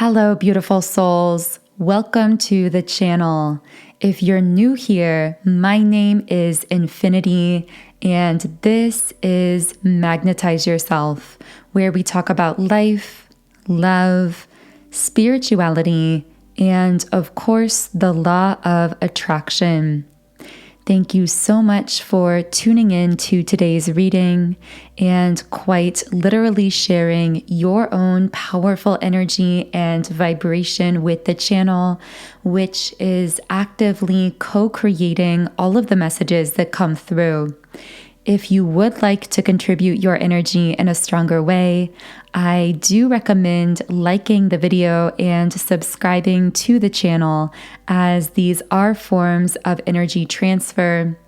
Hello, beautiful souls. Welcome to the channel. If you're new here, my name is Infinity, and this is Magnetize Yourself, where we talk about life, love, spirituality, and of course, the law of attraction. Thank you so much for tuning in to today's reading and quite literally sharing your own powerful energy and vibration with the channel, which is actively co-creating all of the messages that come through. If you would like to contribute your energy in a stronger way, I do recommend liking the video and subscribing to the channel, as these are forms of energy transfer.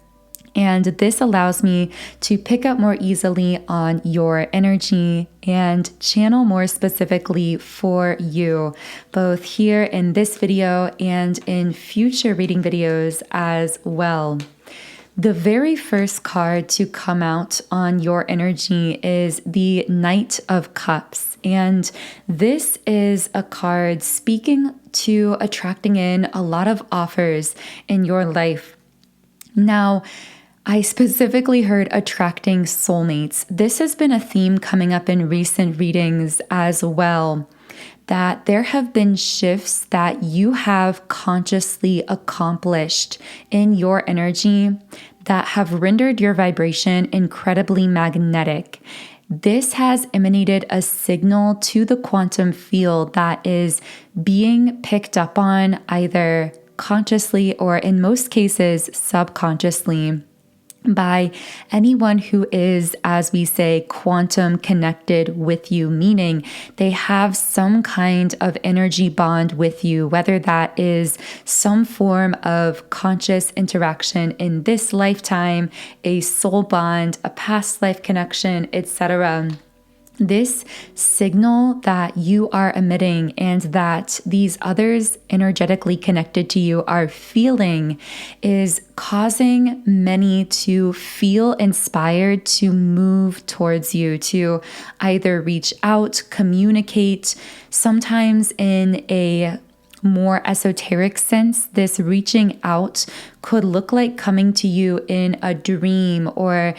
And this allows me to pick up more easily on your energy and channel more specifically for you, both here in this video and in future reading videos as well. The very first card to come out on your energy is the Knight of Cups. And this is a card speaking to attracting in a lot of offers in your life. Now, I specifically heard attracting soulmates. This has been a theme coming up in recent readings as well, that there have been shifts that you have consciously accomplished in your energy that have rendered your vibration incredibly magnetic. This has emanated a signal to the quantum field that is being picked up on either consciously or in most cases subconsciously by anyone who is, as we say, quantum connected with you, meaning they have some kind of energy bond with you, whether that is some form of conscious interaction in this lifetime, a soul bond, a past life connection, etc. This signal that you are emitting and that these others energetically connected to you are feeling is causing many to feel inspired to move towards you, to either reach out, communicate, sometimes in a more esoteric sense. This reaching out could look like coming to you in a dream or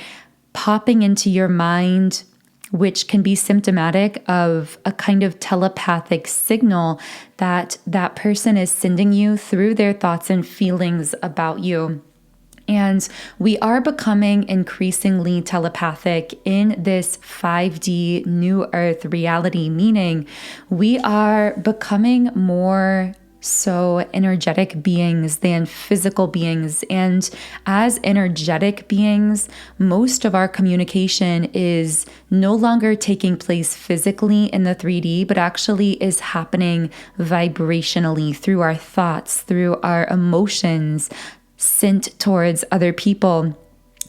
popping into your mind, which can be symptomatic of a kind of telepathic signal that that person is sending you through their thoughts and feelings about you. And we are becoming increasingly telepathic in this 5D New Earth reality, meaning we are becoming more so energetic beings than physical beings. And as energetic beings, most of our communication is no longer taking place physically in the 3D, but actually is happening vibrationally through our thoughts, through our emotions sent towards other people.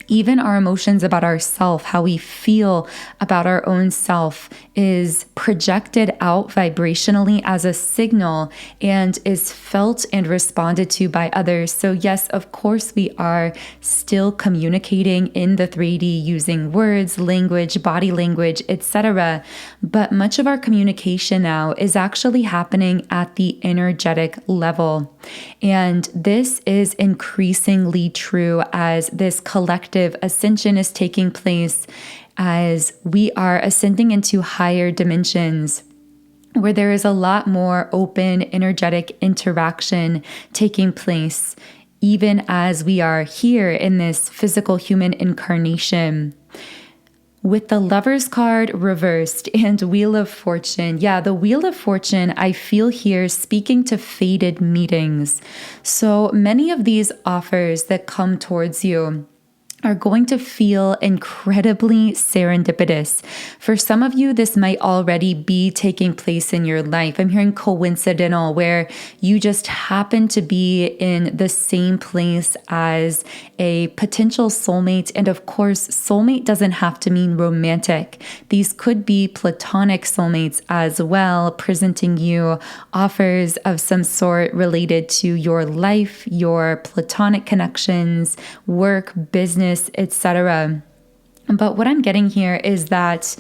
Even our emotions about ourself, how we feel about our own self, is projected out vibrationally as a signal and is felt and responded to by others. So yes, of course, we are still communicating in the 3D using words, language, body language, etc. But much of our communication now is actually happening at the energetic level. And this is increasingly true as this collective ascension is taking place, as we are ascending into higher dimensions where there is a lot more open, energetic interaction taking place, even as we are here in this physical human incarnation. With the Lover's card reversed and Wheel of Fortune. Yeah, the Wheel of Fortune I feel here speaking to fated meetings. So many of these offers that come towards you are going to feel incredibly serendipitous. For some of you, this might already be taking place in your life. I'm hearing coincidental, where you just happen to be in the same place as a potential soulmate. And of course, soulmate doesn't have to mean romantic. These could be platonic soulmates as well, presenting you offers of some sort related to your life, your platonic connections, work, business, etc. But what I'm getting here is that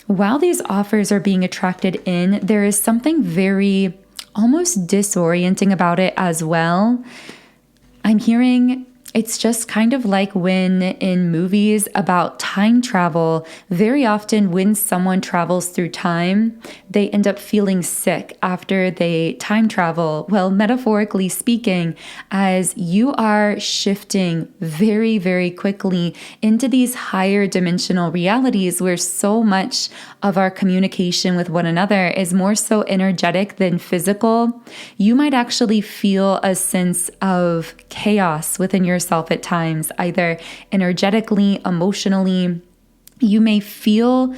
while these offers are being attracted in, there is something very almost disorienting about it as well. I'm hearing it's just kind of like when in movies about time travel, very often when someone travels through time, they end up feeling sick after they time travel. Well, metaphorically speaking, as you are shifting very, very quickly into these higher dimensional realities where so much of our communication with one another is more so energetic than physical, you might actually feel a sense of chaos within yourself at times, either energetically, emotionally. You may feel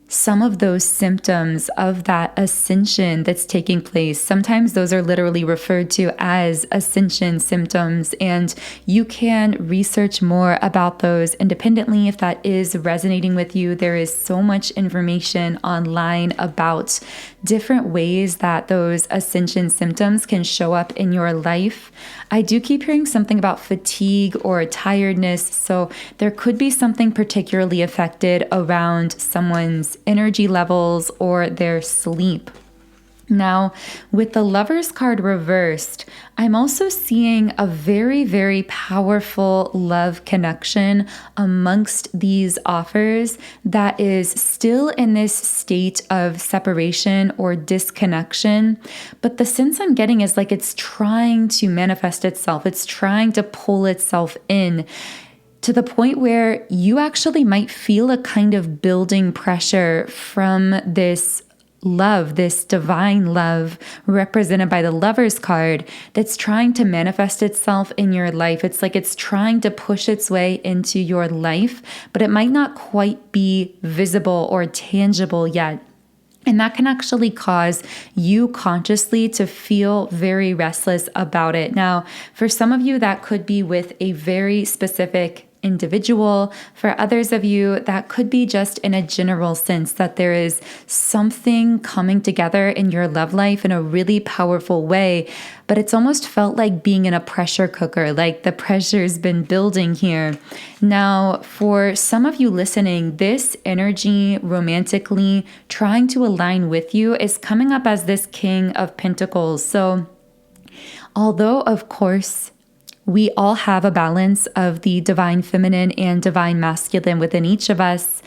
some of those symptoms of that ascension that's taking place. Sometimes those are literally referred to as ascension symptoms, and you can research more about those independently if that is resonating with you. There is so much information online about different ways that those ascension symptoms can show up in your life. I do keep hearing something about fatigue or tiredness, so there could be something particularly affected around someone's energy levels or their sleep. Now, with the Lovers card reversed, I'm also seeing a very, very powerful love connection amongst these offers that is still in this state of separation or disconnection. But the sense I'm getting is like it's trying to manifest itself. It's trying to pull itself in to the point where you actually might feel a kind of building pressure from this love, this divine love represented by the Lovers card that's trying to manifest itself in your life. It's like it's trying to push its way into your life, but it might not quite be visible or tangible yet. And that can actually cause you consciously to feel very restless about it. Now, for some of you, that could be with a very specific individual. For others of you, that could be just in a general sense that there is something coming together in your love life in a really powerful way, but it's almost felt like being in a pressure cooker, like the pressure's been building here. Now, for some of you listening, this energy romantically trying to align with you is coming up as this King of Pentacles. So, although, of course, we all have a balance of the divine feminine and divine masculine within each of us.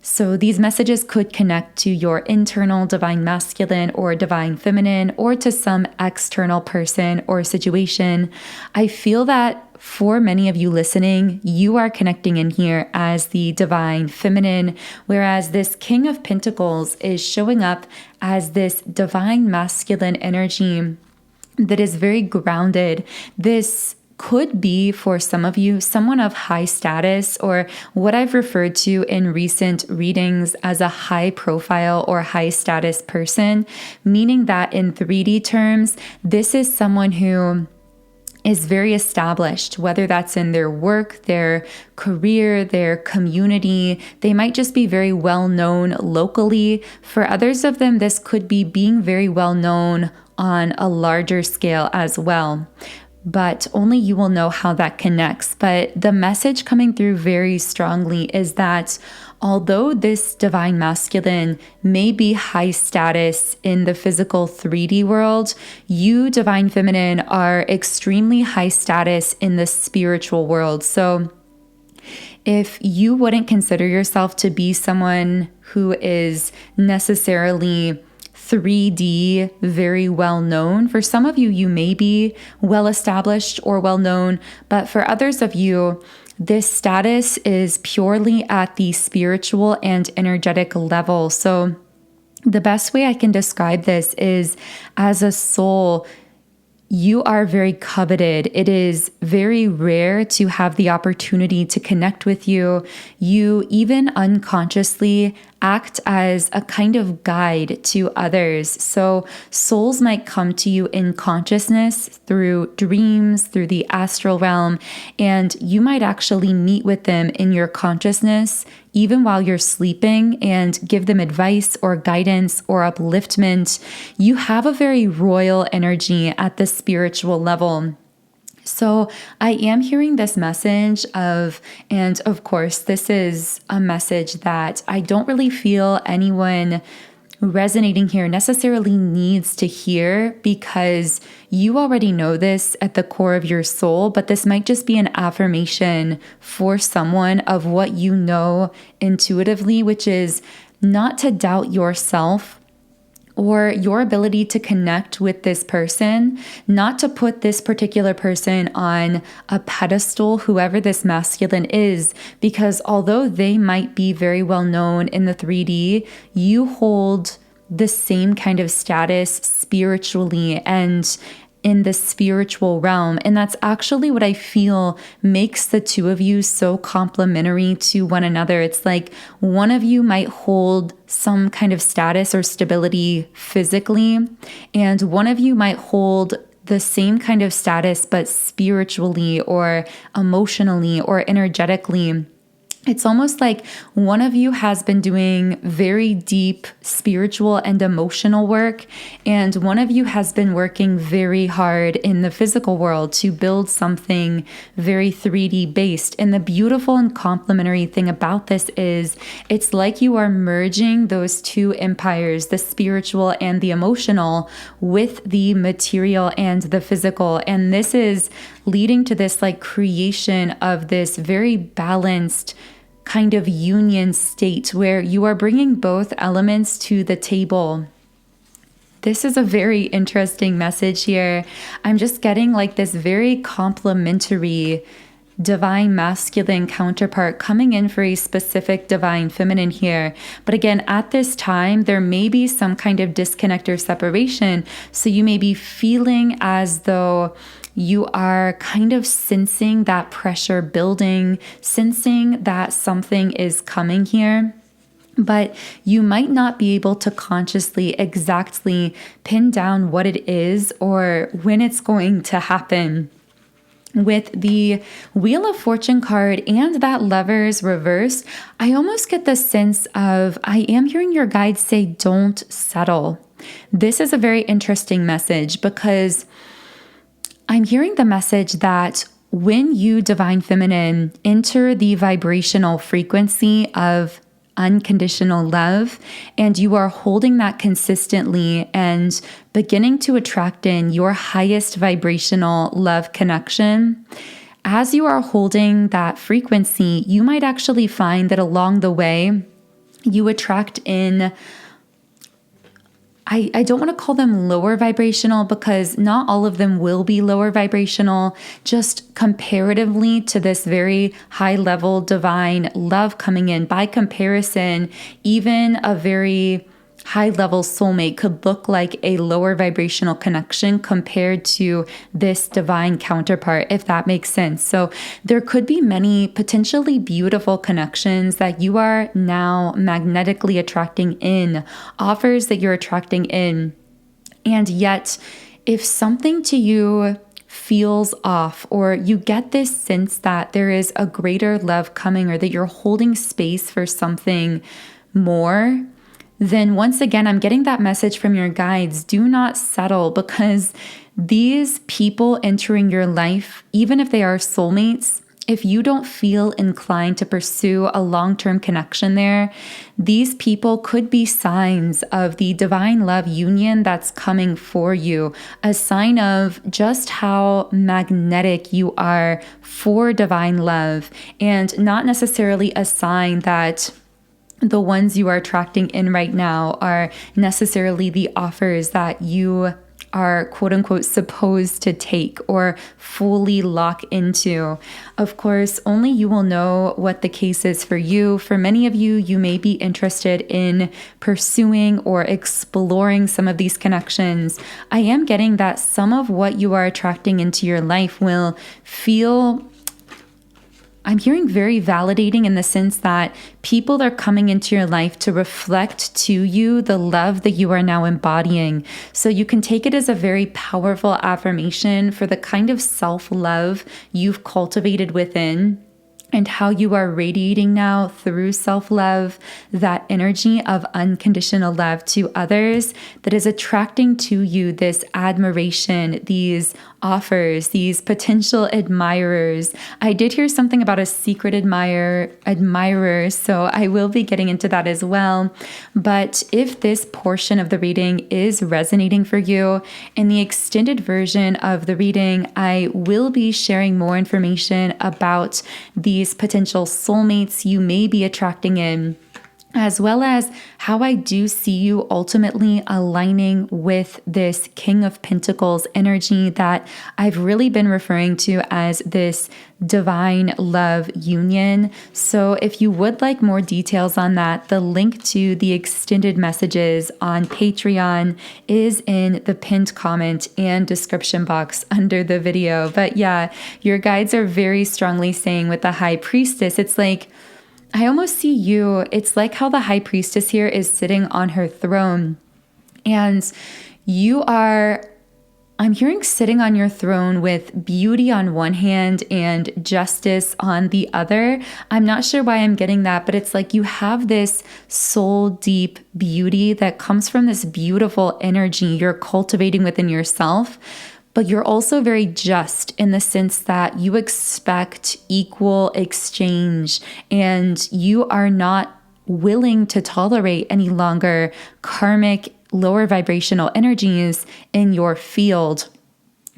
So these messages could connect to your internal divine masculine or divine feminine, or to some external person or situation. I feel that for many of you listening, you are connecting in here as the divine feminine, whereas this King of Pentacles is showing up as this divine masculine energy that is very grounded. This could be, for some of you, someone of high status, or what I've referred to in recent readings as a high profile or high status person, meaning that in 3D terms, this is someone who is very established, whether that's in their work, their career, their community. They might just be very well known locally. For others of them, this could be being very well known on a larger scale as well. But only you will know how that connects. But the message coming through very strongly is that although this divine masculine may be high status in the physical 3D world, you, divine feminine, are extremely high status in the spiritual world. So if you wouldn't consider yourself to be someone who is necessarily 3D, very well known. For some of you, you may be well established or well known, but for others of you, this status is purely at the spiritual and energetic level. So the best way I can describe this is as a soul, you are very coveted. It is very rare to have the opportunity to connect with you. You even unconsciously act as a kind of guide to others. So souls might come to you in consciousness through dreams, through the astral realm, and you might actually meet with them in your consciousness even while you're sleeping and give them advice or guidance or upliftment. You have a very royal energy at the spiritual level. So I am hearing this message and of course, this is a message that I don't really feel anyone resonating here necessarily needs to hear, because you already know this at the core of your soul, but this might just be an affirmation for someone of what you know intuitively, which is not to doubt yourself or your ability to connect with this person, not to put this particular person on a pedestal, whoever this masculine is, because although they might be very well known in the 3D, you hold the same kind of status spiritually and in the spiritual realm. And that's actually what I feel makes the two of you so complementary to one another. It's like one of you might hold some kind of status or stability physically, and one of you might hold the same kind of status, but spiritually or emotionally or energetically. It's almost like one of you has been doing very deep spiritual and emotional work, and one of you has been working very hard in the physical world to build something very 3D based. And the beautiful and complementary thing about this is it's like you are merging those two empires, the spiritual and the emotional, with the material and the physical. And this is leading to this like creation of this very balanced kind of union state where you are bringing both elements to the table. This is a very interesting message here. I'm just getting like this very complementary divine masculine counterpart coming in for a specific divine feminine here. But again, at this time, there may be some kind of disconnect or separation. So you may be feeling as though you are kind of sensing that pressure building, sensing that something is coming here. But you might not be able to consciously exactly pin down what it is or when it's going to happen. With the Wheel of Fortune card and that Lovers reverse, I almost get the sense of, I am hearing your guides say, don't settle. This is a very interesting message because I'm hearing the message that when you, divine feminine, enter the vibrational frequency of unconditional love, and you are holding that consistently and beginning to attract in your highest vibrational love connection, as you are holding that frequency, you might actually find that along the way, you attract in, I don't want to call them lower vibrational because not all of them will be lower vibrational, just comparatively to this very high level divine love coming in. By comparison, even a very high level soulmate could look like a lower vibrational connection compared to this divine counterpart, if that makes sense. So there could be many potentially beautiful connections that you are now magnetically attracting in, offers that you're attracting in. And yet, if something to you feels off, or you get this sense that there is a greater love coming, or that you're holding space for something more, then once again, I'm getting that message from your guides. Do not settle, because these people entering your life, even if they are soulmates, if you don't feel inclined to pursue a long-term connection there, these people could be signs of the divine love union that's coming for you, a sign of just how magnetic you are for divine love, and not necessarily a sign that the ones you are attracting in right now are necessarily the offers that you are quote unquote supposed to take or fully lock into. Of course, only you will know what the case is for you. For many of you, you may be interested in pursuing or exploring some of these connections. I am getting that some of what you are attracting into your life will feel, I'm hearing very validating in the sense that people are coming into your life to reflect to you the love that you are now embodying. So you can take it as a very powerful affirmation for the kind of self-love you've cultivated within. and how you are radiating now through self-love, that energy of unconditional love to others that is attracting to you this admiration, these offers, these potential admirers. I did hear something about a secret admirer, so I will be getting into that as well. But if this portion of the reading is resonating for you, in the extended version of the reading, I will be sharing more information about these potential soulmates you may be attracting in, as well as how I do see you ultimately aligning with this King of Pentacles energy that I've really been referring to as this divine love union. So if you would like more details on that, the link to the extended messages on Patreon is in the pinned comment and description box under the video. But yeah, your guides are very strongly saying with the High Priestess, it's like, I almost see you, it's like how the High Priestess here is sitting on her throne, and you are, I'm hearing sitting on your throne with beauty on one hand and justice on the other. I'm not sure why I'm getting that, but it's like you have this soul deep beauty that comes from this beautiful energy you're cultivating within yourself. But you're also very just in the sense that you expect equal exchange, and you are not willing to tolerate any longer karmic, lower vibrational energies in your field.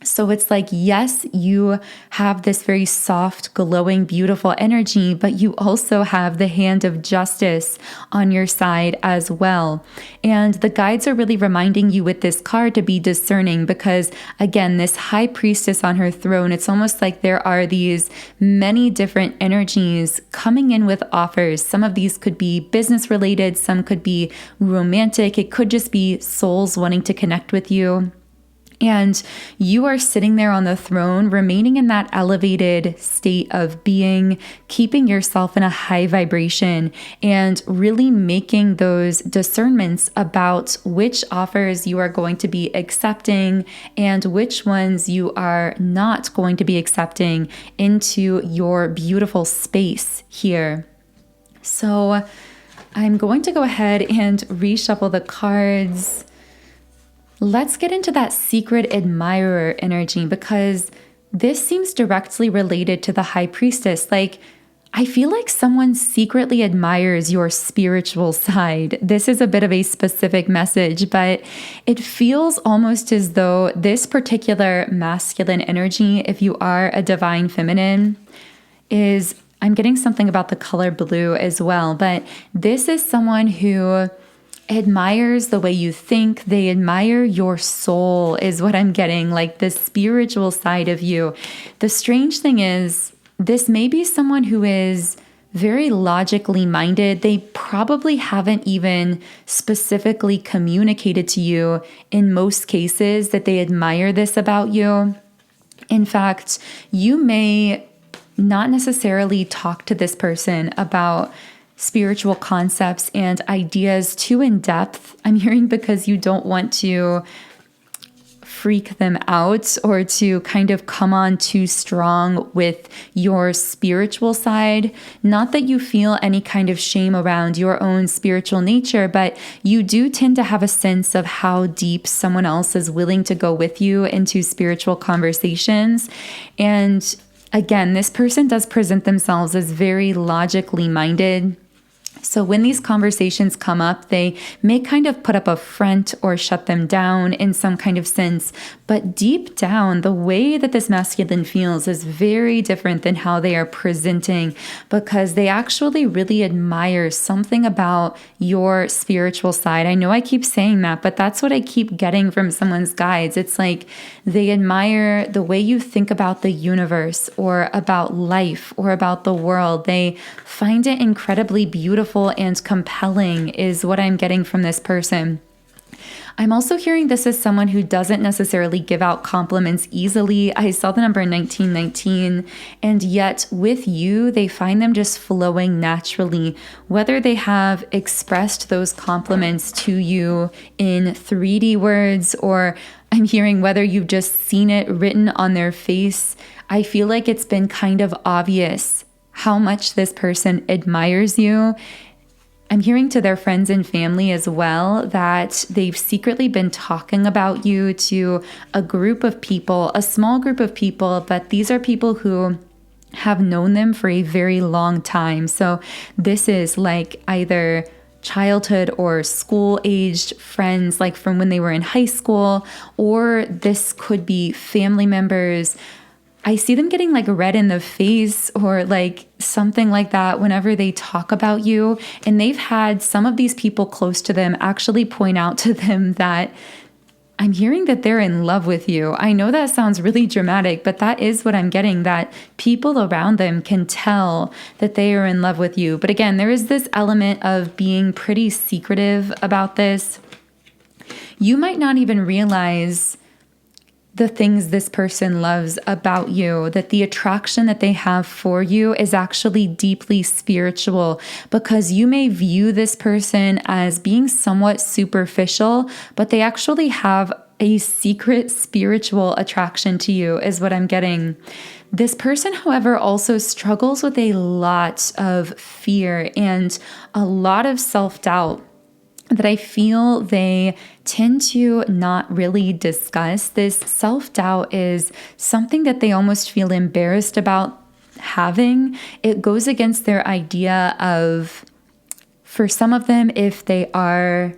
So it's like, yes, you have this very soft, glowing, beautiful energy, but you also have the hand of justice on your side as well. And the guides are really reminding you with this card to be discerning because, again, this High Priestess on her throne, it's almost like there are these many different energies coming in with offers. Some of these could be business related, some could be romantic. It could just be souls wanting to connect with you. And you are sitting there on the throne, remaining in that elevated state of being, keeping yourself in a high vibration, and really making those discernments about which offers you are going to be accepting and which ones you are not going to be accepting into your beautiful space here. So I'm going to go ahead and reshuffle the cards. Let's get into that secret admirer energy because this seems directly related to the High Priestess. Like, I feel like someone secretly admires your spiritual side. This is a bit of a specific message, but it feels almost as though this particular masculine energy, if you are a divine feminine, is, I'm getting something about the color blue as well, but this is someone who admires the way you think. They admire your soul is what I'm getting, like the spiritual side of you. The strange thing is, this may be someone who is very logically minded. They probably haven't even specifically communicated to you in most cases that they admire this about you. In fact, you may not necessarily talk to this person about spiritual concepts and ideas too in depth. I'm hearing because you don't want to freak them out or to kind of come on too strong with your spiritual side. Not that you feel any kind of shame around your own spiritual nature, but you do tend to have a sense of how deep someone else is willing to go with you into spiritual conversations. And again, this person does present themselves as very logically minded. So when these conversations come up, they may kind of put up a front or shut them down in some kind of sense. But deep down, the way that this masculine feels is very different than how they are presenting, because they actually really admire something about your spiritual side. I know I keep saying that, but that's what I keep getting from someone's guides. It's like they admire the way you think about the universe or about life or about the world. They find it incredibly beautiful and compelling is what I'm getting from this person. I'm also hearing this as someone who doesn't necessarily give out compliments easily. I saw the number 1919, and yet with you, they find them just flowing naturally, whether they have expressed those compliments to you in 3D words, or I'm hearing whether you've just seen it written on their face. I feel like it's been kind of obvious how much this person admires you. I'm hearing to their friends and family as well that they've secretly been talking about you to a group of people, a small group of people, but these are people who have known them for a very long time. So this is like either childhood or school-aged friends, like from when they were in high school, or this could be family members. I see them getting like red in the face or like something like that whenever they talk about you. And they've had some of these people close to them actually point out to them that I'm hearing that they're in love with you. I know that sounds really dramatic, but that is what I'm getting, that people around them can tell that they are in love with you. But again, there is this element of being pretty secretive about this. You might not even realize the things this person loves about you, that the attraction that they have for you is actually deeply spiritual, because you may view this person as being somewhat superficial, but they actually have a secret spiritual attraction to you, is what I'm getting. This person, however, also struggles with a lot of fear and a lot of self-doubt that I feel they tend to not really discuss. This self-doubt is something that they almost feel embarrassed about having. It goes against their idea of, for some of them, if they are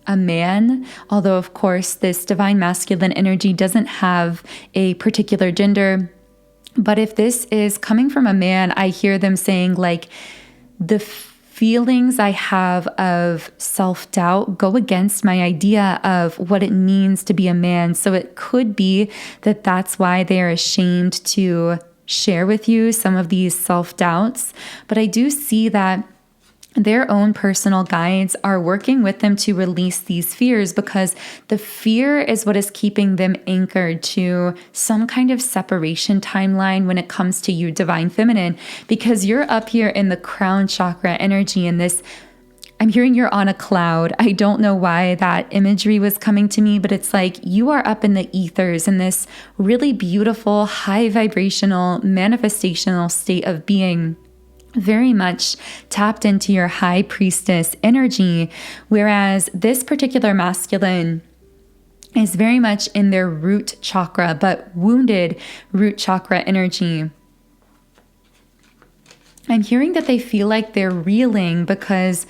a man, although of course this divine masculine energy doesn't have a particular gender, but if this is coming from a man, I hear them saying like, the feelings I have of self-doubt go against my idea of what it means to be a man. So it could be that that's why they are ashamed to share with you some of these self-doubts. But I do see that their own personal guides are working with them to release these fears, because the fear is what is keeping them anchored to some kind of separation timeline when it comes to you, divine feminine, because you're up here in the crown chakra energy in this. I'm hearing you're on a cloud. I don't know why that imagery was coming to me, but it's like you are up in the ethers in this really beautiful, high vibrational, manifestational state of being, very much tapped into your high priestess energy, whereas this particular masculine is very much in their root chakra, but wounded root chakra energy. I'm hearing that they feel like they're reeling because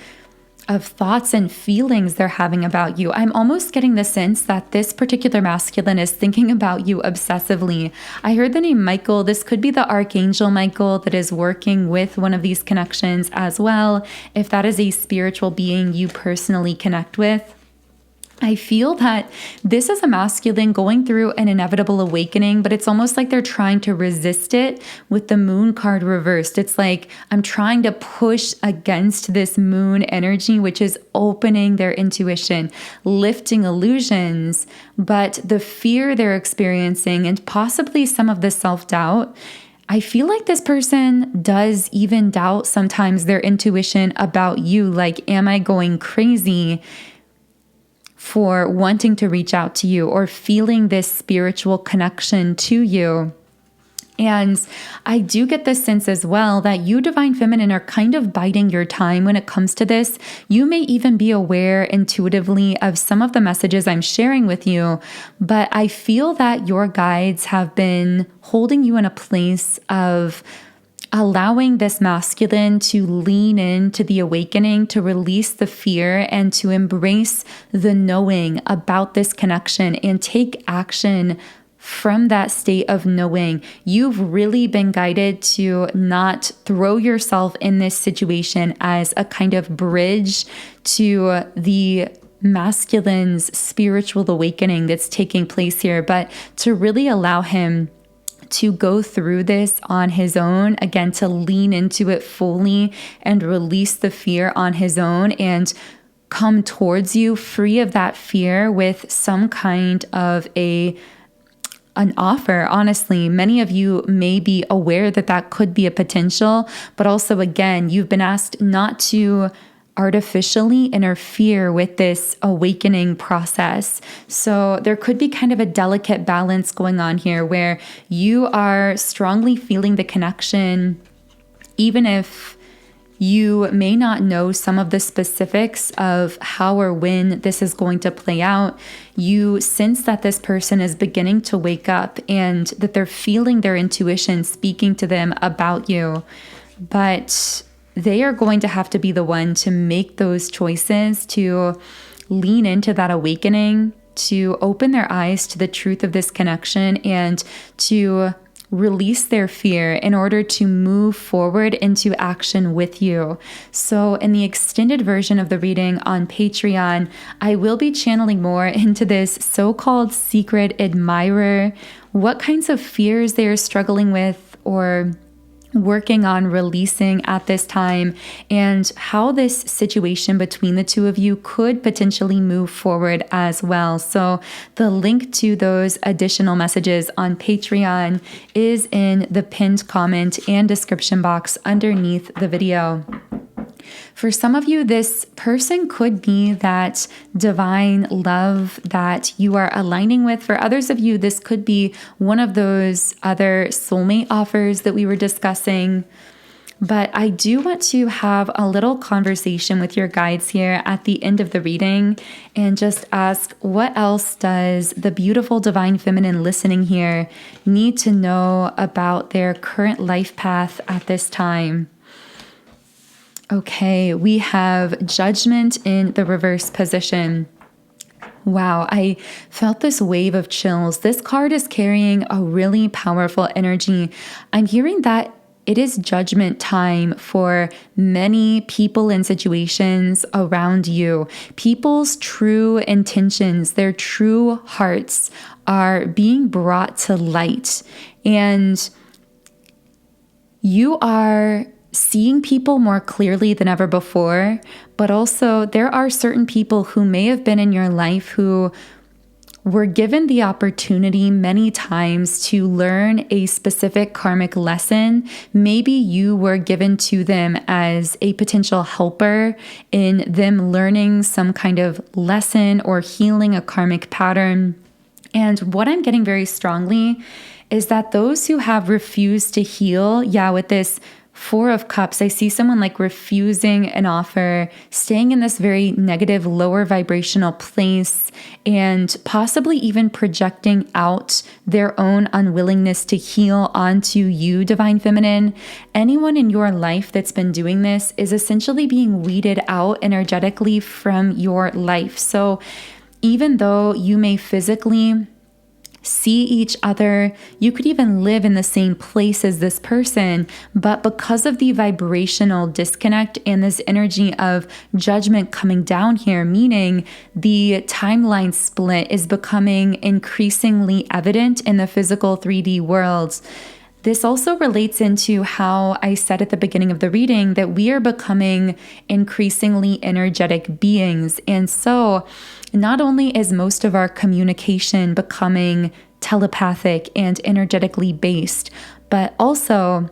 of thoughts and feelings they're having about you. I'm almost getting the sense that this particular masculine is thinking about you obsessively. I heard the name Michael. This could be the Archangel Michael that is working with one of these connections as well, if that is a spiritual being you personally connect with. I feel that this is a masculine going through an inevitable awakening, but it's almost like they're trying to resist it with the moon card reversed. It's like I'm trying to push against this moon energy, which is opening their intuition, lifting illusions, but the fear they're experiencing and possibly some of the self-doubt, I feel like this person does even doubt sometimes their intuition about you. Like, am I going crazy for wanting to reach out to you or feeling this spiritual connection to you? And I do get this sense as well that you, divine feminine, are kind of biding your time when it comes to this. You may even be aware intuitively of some of the messages I'm sharing with you, but I feel that your guides have been holding you in a place of allowing this masculine to lean into the awakening, to release the fear, and to embrace the knowing about this connection and take action from that state of knowing. You've really been guided to not throw yourself in this situation as a kind of bridge to the masculine's spiritual awakening that's taking place here, but to really allow him to go through this on his own, again, to lean into it fully and release the fear on his own and come towards you free of that fear with some kind of an offer. Honestly, many of you may be aware that that could be a potential, but also, again, you've been asked not to artificially interfere with this awakening process. So there could be kind of a delicate balance going on here where you are strongly feeling the connection even if you may not know some of the specifics of how or when this is going to play out, you sense that this person is beginning to wake up and that they're feeling their intuition speaking to them about you. But they are going to have to be the one to make those choices, to lean into that awakening, to open their eyes to the truth of this connection, and to release their fear in order to move forward into action with you. So in the extended version of the reading on Patreon, I will be channeling more into this so-called secret admirer, what kinds of fears they are struggling with or working on releasing at this time, and how this situation between the two of you could potentially move forward as well. So the link to those additional messages on Patreon is in the pinned comment and description box underneath the video. For some of you, this person could be that divine love that you are aligning with. For others of you, this could be one of those other soulmate offers that we were discussing. But I do want to have a little conversation with your guides here at the end of the reading and just ask, what else does the beautiful divine feminine listening here need to know about their current life path at this time? Okay, we have Judgment in the reverse position. Wow, I felt this wave of chills. This card is carrying a really powerful energy. I'm hearing that it is judgment time for many people and situations around you. People's true intentions, their true hearts are being brought to light. And you are seeing people more clearly than ever before, but also there are certain people who may have been in your life who were given the opportunity many times to learn a specific karmic lesson. Maybe you were given to them as a potential helper in them learning some kind of lesson or healing a karmic pattern. And what I'm getting very strongly is that those who have refused to heal, with this Four of Cups, I see someone like refusing an offer, staying in this very negative, lower vibrational place, and possibly even projecting out their own unwillingness to heal onto you, Divine Feminine. Anyone in your life that's been doing this is essentially being weeded out energetically from your life. So even though you may physically see each other, you could even live in the same place as this person, but because of the vibrational disconnect and this energy of judgment coming down here, meaning the timeline split is becoming increasingly evident in the physical 3D world. This also relates into how I said at the beginning of the reading that we are becoming increasingly energetic beings. And so not only is most of our communication becoming telepathic and energetically based, but also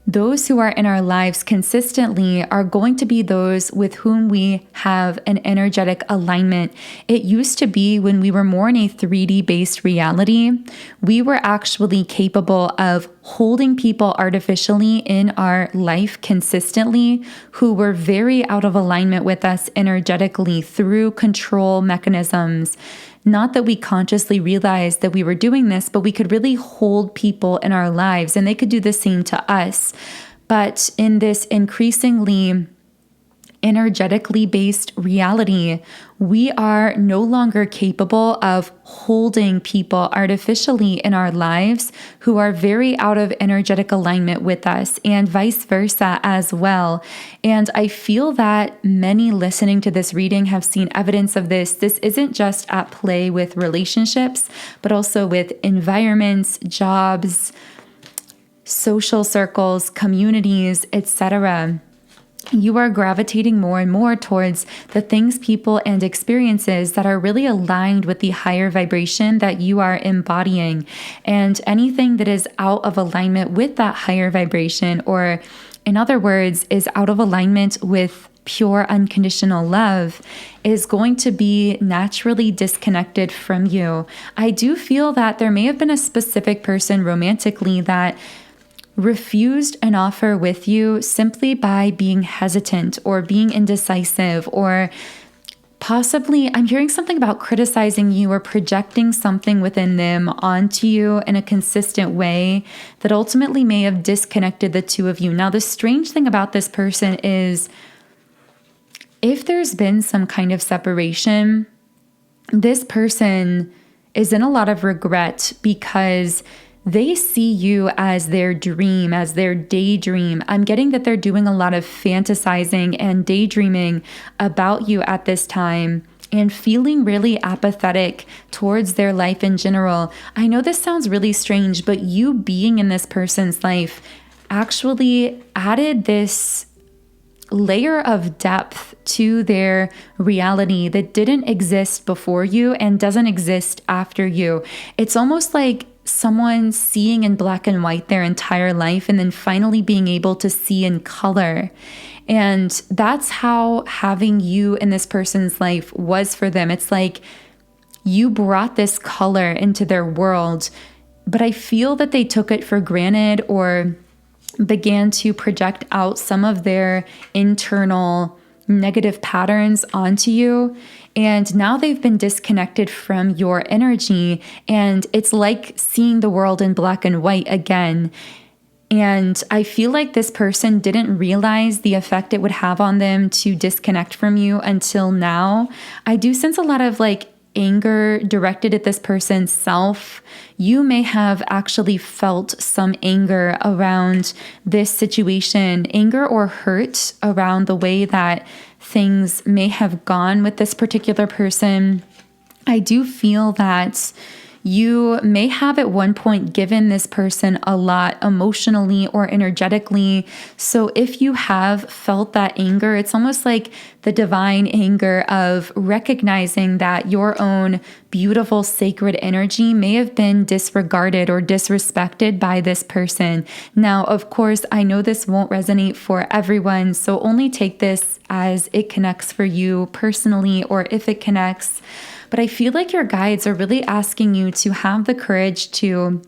those who are in our lives consistently are going to be those with whom we have an energetic alignment. It used to be when we were more in a 3D based reality, we were actually capable of holding people artificially in our life consistently who were very out of alignment with us energetically through control mechanisms. Not that we consciously realized that we were doing this, but we could really hold people in our lives and they could do the same to us. But in this increasingly energetically based reality, we are no longer capable of holding people artificially in our lives who are very out of energetic alignment with us, and vice versa as well. And I feel that many listening to this reading have seen evidence of this. This isn't just at play with relationships, but also with environments, jobs, social circles, communities, etc. You are gravitating more and more towards the things, people, and experiences that are really aligned with the higher vibration that you are embodying. And anything that is out of alignment with that higher vibration, or in other words, is out of alignment with pure unconditional love, is going to be naturally disconnected from you. I do feel that there may have been a specific person romantically that refused an offer with you simply by being hesitant or being indecisive, or possibly I'm hearing something about criticizing you or projecting something within them onto you in a consistent way that ultimately may have disconnected the two of you. Now, the strange thing about this person is if there's been some kind of separation, this person is in a lot of regret because they see you as their dream, as their daydream. I'm getting that they're doing a lot of fantasizing and daydreaming about you at this time and feeling really apathetic towards their life in general. I know this sounds really strange, but you being in this person's life actually added this layer of depth to their reality that didn't exist before you and doesn't exist after you. It's almost like someone seeing in black and white their entire life and then finally being able to see in color. And that's how having you in this person's life was for them. It's like you brought this color into their world, but I feel that they took it for granted or began to project out some of their internal negative patterns onto you. And now they've been disconnected from your energy, and it's like seeing the world in black and white again. And I feel like this person didn't realize the effect it would have on them to disconnect from you until now. I do sense a lot of anger directed at this person's self. You may have actually felt some anger around this situation, anger or hurt around the way that things may have gone with this particular person. I do feel that you may have at one point given this person a lot emotionally or energetically. So if you have felt that anger, it's almost like the divine anger of recognizing that your own beautiful sacred energy may have been disregarded or disrespected by this person. Now, of course, I know this won't resonate for everyone, so only take this as it connects for you personally or if it connects. But I feel like your guides are really asking you to have the courage to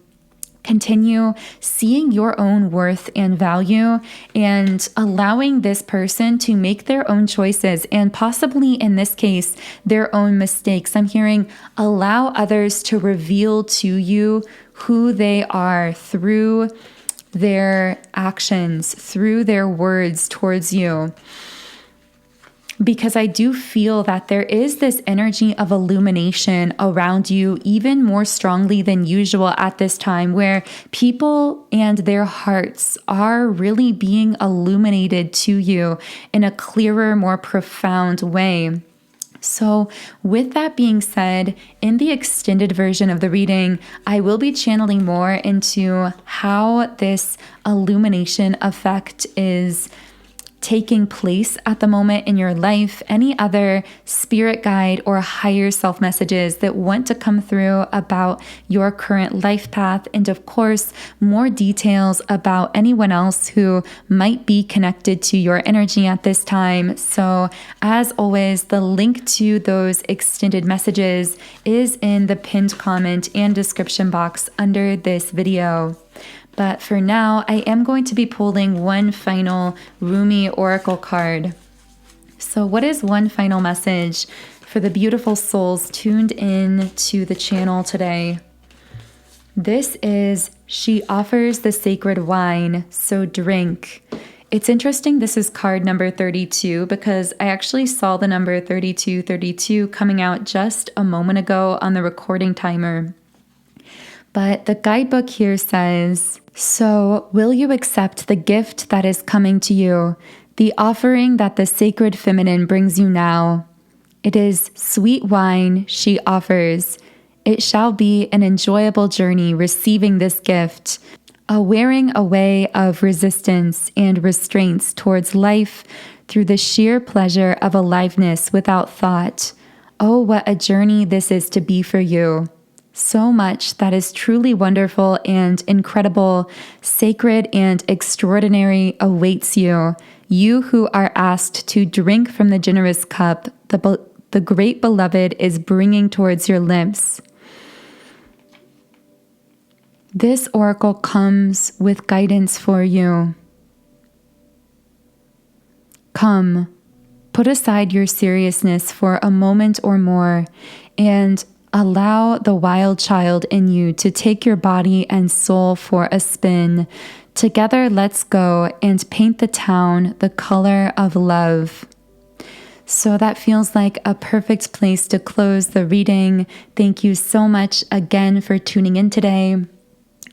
continue seeing your own worth and value and allowing this person to make their own choices and possibly, in this case, their own mistakes. I'm hearing allow others to reveal to you who they are through their actions, through their words towards you. Because I do feel that there is this energy of illumination around you even more strongly than usual at this time, where people and their hearts are really being illuminated to you in a clearer, more profound way. So with that being said, in the extended version of the reading, I will be channeling more into how this illumination effect is taking place at the moment in your life, any other spirit guide or higher self messages that want to come through about your current life path, and of course, more details about anyone else who might be connected to your energy at this time. So as always, the link to those extended messages is in the pinned comment and description box under this video. But for now, I am going to be pulling one final Rumi Oracle card. So what is one final message for the beautiful souls tuned in to the channel today? This is, she offers the sacred wine, so drink. It's interesting this is card number 32 because I actually saw the number 3232 coming out just a moment ago on the recording timer. But the guidebook here says, so will you accept the gift that is coming to you, the offering that the sacred feminine brings you now? It is sweet wine she offers. It shall be an enjoyable journey receiving this gift, a wearing away of resistance and restraints towards life through the sheer pleasure of aliveness without thought. Oh, what a journey this is to be for you. So much that is truly wonderful and incredible, sacred and extraordinary awaits you. You who are asked to drink from the generous cup the great beloved is bringing towards your lips. This oracle comes with guidance for you. Come, put aside your seriousness for a moment or more and allow the wild child in you to take your body and soul for a spin. Together, let's go and paint the town the color of love. So that feels like a perfect place to close the reading. Thank you so much again for tuning in today.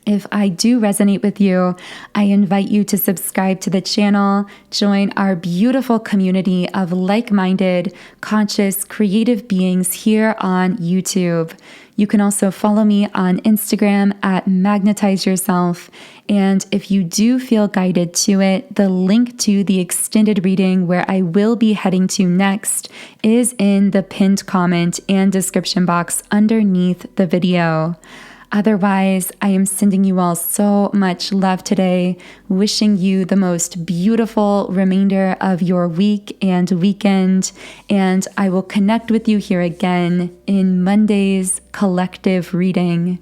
If I do resonate with you, I invite you to subscribe to the channel, join our beautiful community of like-minded, conscious, creative beings here on YouTube. You can also follow me on Instagram at Magnetize Yourself. And if you do feel guided to it, the link to the extended reading where I will be heading to next is in the pinned comment and description box underneath the video. Otherwise, I am sending you all so much love today, wishing you the most beautiful remainder of your week and weekend, and I will connect with you here again in Monday's collective reading.